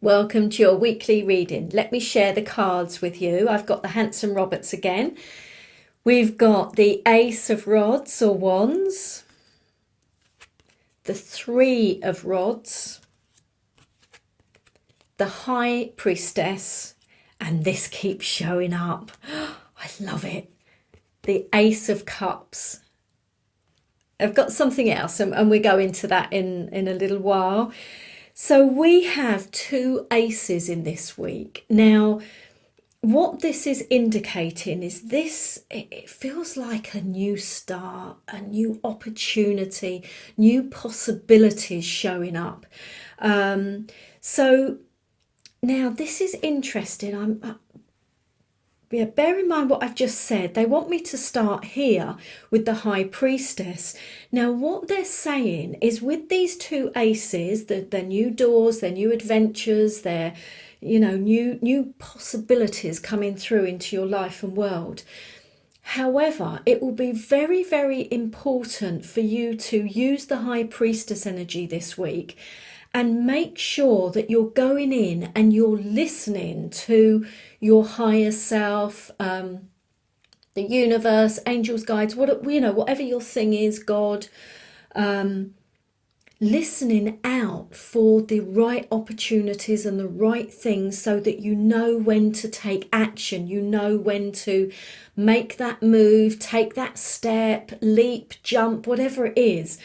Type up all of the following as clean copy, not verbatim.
welcome to your weekly reading. Let me share the cards with you. I've got the Handsome Roberts again. We've got the Ace of Rods or Wands, the Three of Rods, the High Priestess, and this keeps showing up. I love it. The Ace of Cups. I've got something else, and we go into that in a little while. So we have two aces in this week. Now, what this is indicating is it feels like a new start, a new opportunity, new possibilities showing up. So now this is interesting. Bear in mind what I've just said. They want me to start here with the High Priestess. Now, what they're saying is with these two aces, their new doors, their new adventures, their, new possibilities coming through into your life and world. However, it will be very, very important for you to use the High Priestess energy this week and make sure that you're going in and you're listening to your higher self, the universe, angels, guides, whatever your thing is, God, listening out for the right opportunities and the right things so that you know when to take action, you know when to make that move, take that step, leap, jump, whatever it is.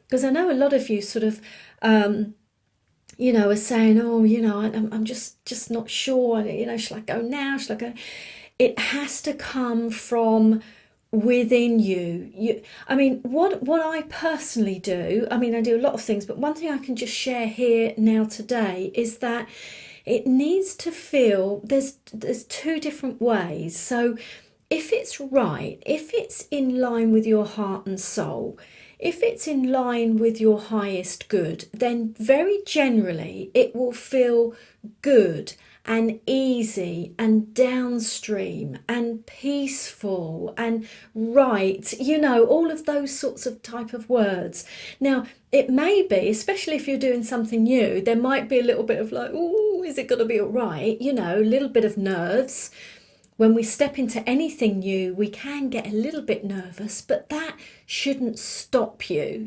Because I know a lot of you sort of are saying, I'm just not sure, shall I go now? Shall I go? It has to come from within you. What I personally do, I do a lot of things, but one thing I can just share here now today is that it needs to feel, there's two different ways. So if it's right, if it's in line with your heart and soul, if it's in line with your highest good, then very generally it will feel good and easy and downstream and peaceful and right, all of those sorts of type of words. Now, it may be, especially if you're doing something new, there might be a little bit of like, oh, is it going to be all right? A little bit of nerves. When we step into anything new, we can get a little bit nervous, but that shouldn't stop you,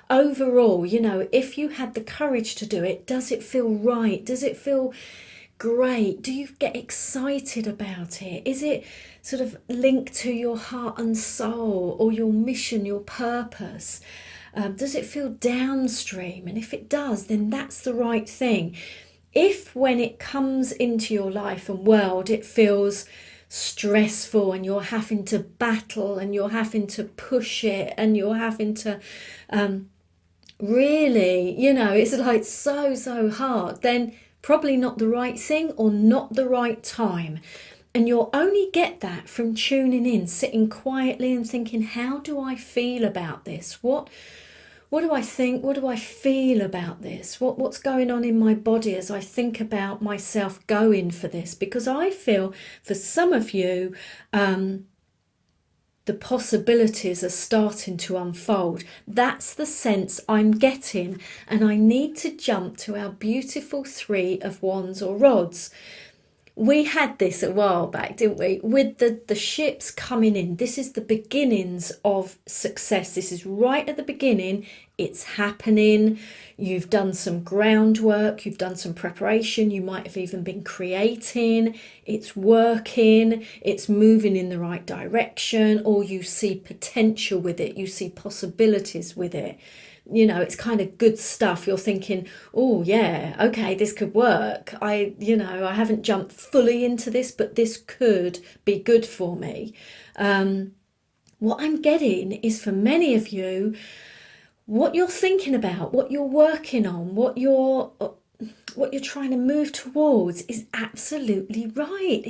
Overall, if you had the courage to do it, does it feel right? Does it feel great? Do you get excited about it? Is it sort of linked to your heart and soul or your mission, your purpose? Does it feel downstream? And if it does, then that's the right thing. If when it comes into your life and world, it feels stressful and you're having to battle and you're having to push it and you're having to really, it's like so hard, then probably not the right thing or not the right time. And you'll only get that from tuning in, sitting quietly and thinking, how do I feel about this? What do I think? What do I feel about this? What's going on in my body as I think about myself going for this? Because I feel for some of you, the possibilities are starting to unfold. That's the sense I'm getting. And I need to jump to our beautiful Three of Wands or Rods. We had this a while back, didn't we? With the ships coming in. This is the beginnings of success. This is right at the beginning. It's happening. You've done some groundwork. You've done some preparation. You might have even been creating. It's working. It's moving in the right direction. Or you see potential with it. You see possibilities with it. It's kind of good stuff. You're thinking, oh yeah, okay, this could work. I haven't jumped fully into this, but this could be good for me. What I'm getting is for many of you, what you're thinking about, what you're working on, what you're trying to move towards is absolutely right.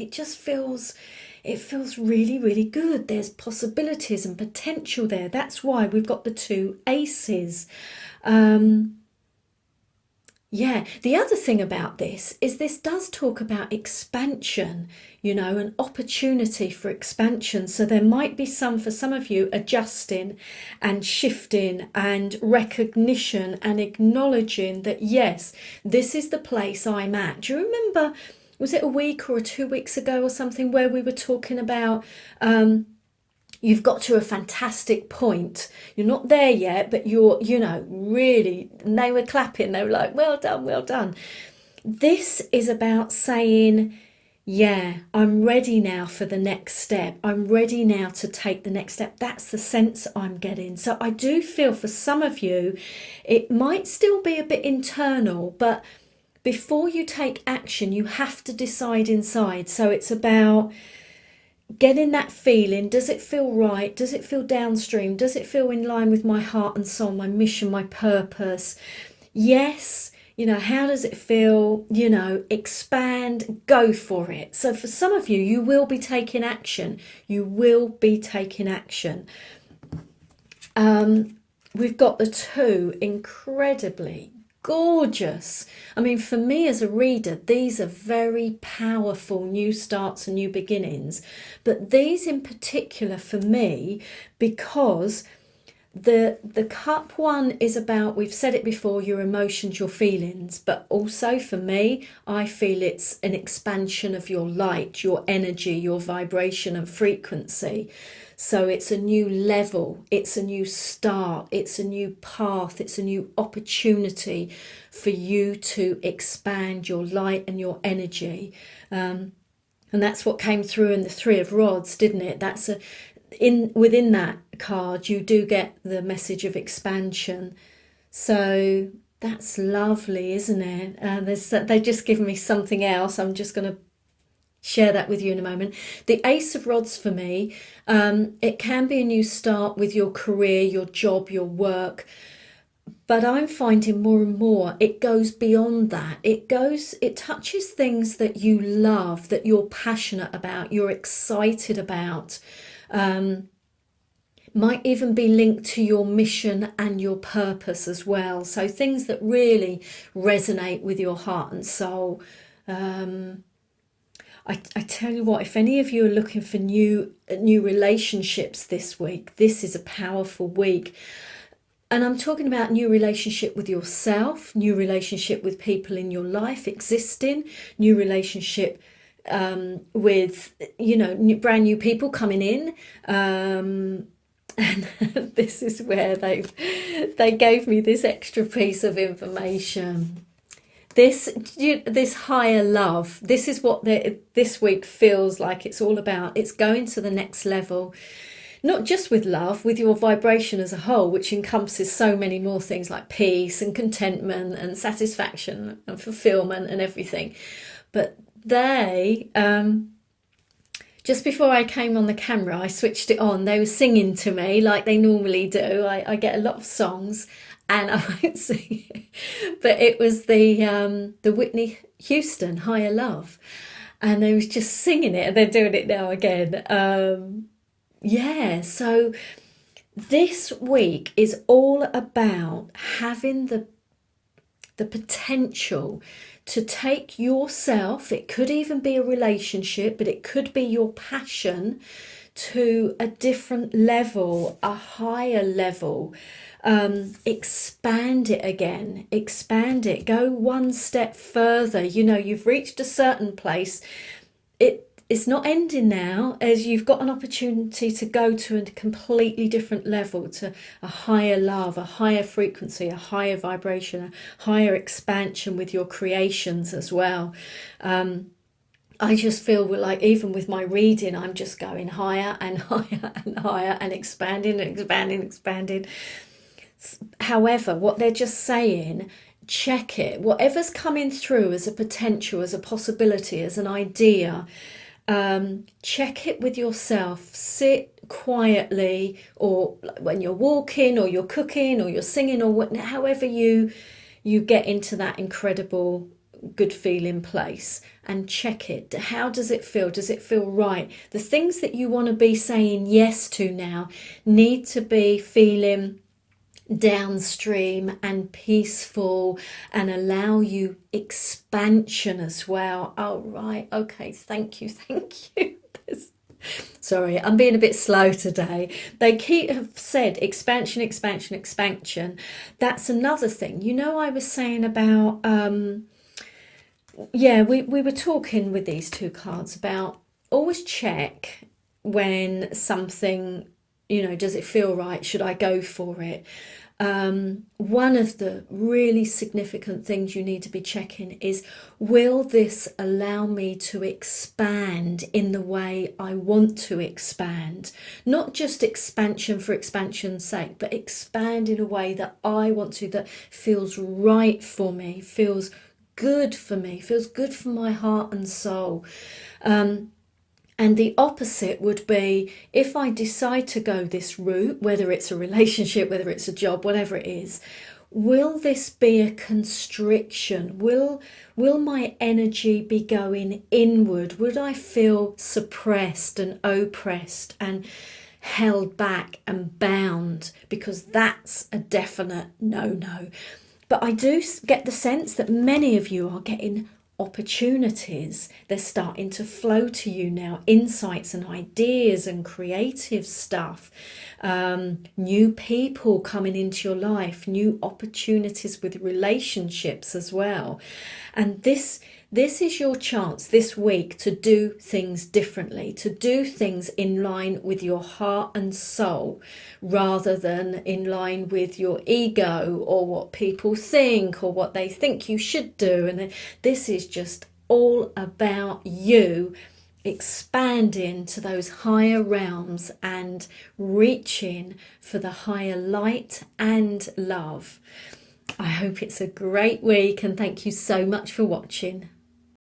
It feels really, really good. There's possibilities and potential there. That's why we've got the two aces. Yeah, the other thing about this does talk about expansion, an opportunity for expansion. So there might be for some of you, adjusting and shifting and recognition and acknowledging that, yes, this is the place I'm at. Do you remember, was it a week or 2 weeks ago or something, where we were talking about you've got to a fantastic point. You're not there yet, but you're, really, and they were clapping. They were like, well done, well done. This is about saying, yeah, I'm ready now for the next step. I'm ready now to take the next step. That's the sense I'm getting. So I do feel for some of you, it might still be a bit internal, but before you take action, you have to decide inside. So it's about getting that feeling. Does it feel right? Does it feel downstream? Does it feel in line with my heart and soul, my mission, my purpose? Yes. How does it feel? Expand, go for it. So for some of you, you will be taking action. You will be taking action. We've got the two, incredibly gorgeous. I mean, for me as a reader, these are very powerful new starts and new beginnings. But these in particular for me, because the cup one is about, we've said it before, your emotions, your feelings, but also for me, I feel it's an expansion of your light, your energy, your vibration and frequency. So it's a new level, it's a new start, it's a new path, it's a new opportunity for you to expand your light and your energy. And that's what came through in the Three of Rods, didn't it? That's within that card, you do get the message of expansion. So that's lovely, isn't it? They just give me something else. I'm just going to share that with you in a moment. The Ace of Rods for me, it can be a new start with your career, your job, your work. But I'm finding more and more it goes beyond that. It touches things that you love, that you're passionate about, you're excited about. Might even be linked to your mission and your purpose as well. So things that really resonate with your heart and soul. I tell you what, if any of you are looking for new relationships this week, this is a powerful week. And I'm talking about new relationship with yourself, new relationship with people in your life existing, new relationship with, brand new people coming in. And this is where they gave me this extra piece of information. This higher love, this is what this week feels like it's all about. It's going to the next level, not just with love, with your vibration as a whole, which encompasses so many more things like peace and contentment and satisfaction and fulfillment and everything. But they, just before I came on the camera, I switched it on. They were singing to me like they normally do. I get a lot of songs. And I won't sing it, but it was the Whitney Houston Higher Love, and they was just singing it, and they're doing it now again. So this week is all about having the potential to take yourself, it could even be a relationship, but it could be your passion, to a different level, a higher level. Expand it again, expand it, go one step further. You've reached a certain place. It's not ending now, as you've got an opportunity to go to a completely different level, to a higher love, a higher frequency, a higher vibration, a higher expansion with your creations as well. I just feel like even with my reading, I'm just going higher and higher and higher and expanding and expanding and expanding. However, what they're just saying, check it. Whatever's coming through as a potential, as a possibility, as an idea, check it with yourself. Sit quietly, or when you're walking or you're cooking or you're singing, or however you get into that incredible good feeling place, and check it. How does it feel? Does it feel right? The things that you want to be saying yes to now need to be feeling downstream and peaceful, and allow you expansion as well. Oh, right. Okay. Thank you. Thank you. Sorry, I'm being a bit slow today. They have said expansion, expansion, expansion. That's another thing. You know, I was saying about, yeah, we were talking with these two cards about always check when something, does it feel right? Should I go for it? One of the really significant things you need to be checking is, will this allow me to expand in the way I want to expand? Not just expansion for expansion's sake, but expand in a way that I want to, that feels right for me, feels good for me, feels good for my heart and soul. And the opposite would be, if I decide to go this route, whether it's a relationship, whether it's a job, whatever it is, will this be a constriction? Will my energy be going inward? Would I feel suppressed and oppressed and held back and bound? Because that's a definite no-no. But I do get the sense that many of you are getting opportunities. They're starting to flow to you now, insights and ideas and creative stuff, new people coming into your life, new opportunities with relationships as well. And this is your chance this week to do things differently, to do things in line with your heart and soul, rather than in line with your ego or what people think or what they think you should do. And this is just all about you expanding to those higher realms and reaching for the higher light and love. I hope it's a great week, and thank you so much for watching.